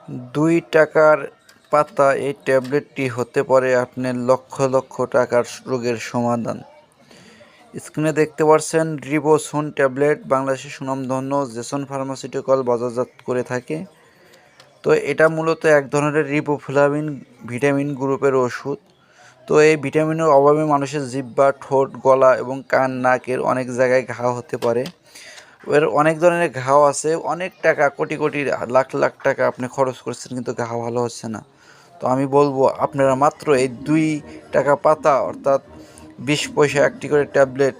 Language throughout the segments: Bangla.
৳২ পাতা এই ট্যাবলেটটি হতে পারে আপনার লক্ষ লক্ষ টাকার রোগের সমাধান। স্ক্রিনে দেখতে পাচ্ছেন রিবোসোন ট্যাবলেট বাংলাদেশের সুনামধন্য জেসন ফার্মাসিউটিক্যাল বাজারজাত করে থাকে। তো এটা মূলত এক ধরনের রিবোফ্লাভিন ভিটামিন গ্রুপের ওষুধ। তো এই ভিটামিনের অভাবে মানুষের জিহ্বা, ঠোঁট, গলা এবং কান, নাকের অনেক জায়গায় ঘা হতে পারে। এর অনেক ধরনের ঘাও আছে, অনেক টাকা, কোটি কোটি, লাখ লাখ টাকা আপনি খরচ করছেন কিন্তু ঘা ভালো হচ্ছে না। তো আমি বলবো আপনারা মাত্র এই ৳2 পাতা অর্থাৎ 20 পয়সা একটি করে ট্যাবলেট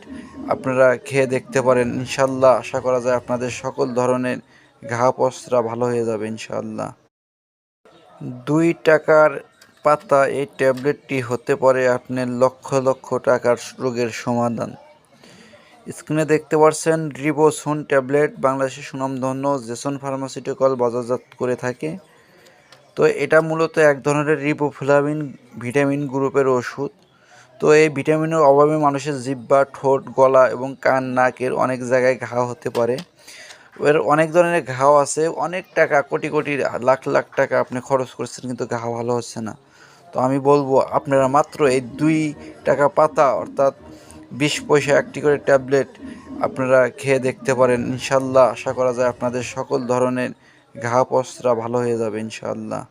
আপনারা খেয়ে দেখতে পারেন। ইনশাল্লাহ আশা করা যায় আপনাদের সকল ধরনের ঘা পসরা ভালো হয়ে যাবে ইনশাল্লাহ। ৳2 পাতা এই ট্যাবলেটটি হতে পারে আপনার লক্ষ লক্ষ টাকার রোগের সমাধান। স্ক্রিনে দেখতে পাচ্ছেন রিবোসোন ট্যাবলেট বাংলাদেশের সুনামধন্য জেসন ফার্মাসিউটিক্যাল বাজারজাত করে থাকে। তো এটা মূলত এক ধরনের রিবোফ্লাভিন ভিটামিন গ্রুপের ওষুধ। তো এই ভিটামিনের অভাবে মানুষের জিহ্বা, ঠোঁট, গলা এবং কান, নাকের অনেক জায়গায় ঘা হতে পারে। এর অনেক ধরনের ঘাও আছে, অনেক টাকা, কোটি কোটি, লাখ লাখ টাকা আপনি খরচ করছেন কিন্তু ঘা ভালো হচ্ছে না। তো আমি বলবো আপনারা মাত্র এই ৳2 পাতা অর্থাৎ 20 পয়সা একটি করে ট্যাবলেট আপনারা খেয়ে দেখতে পারেন। ইনশাল্লাহ আশা করা যায় আপনাদের সকল ধরনের ঘা পসরা ভালো হয়ে যাবে ইনশাল্লাহ।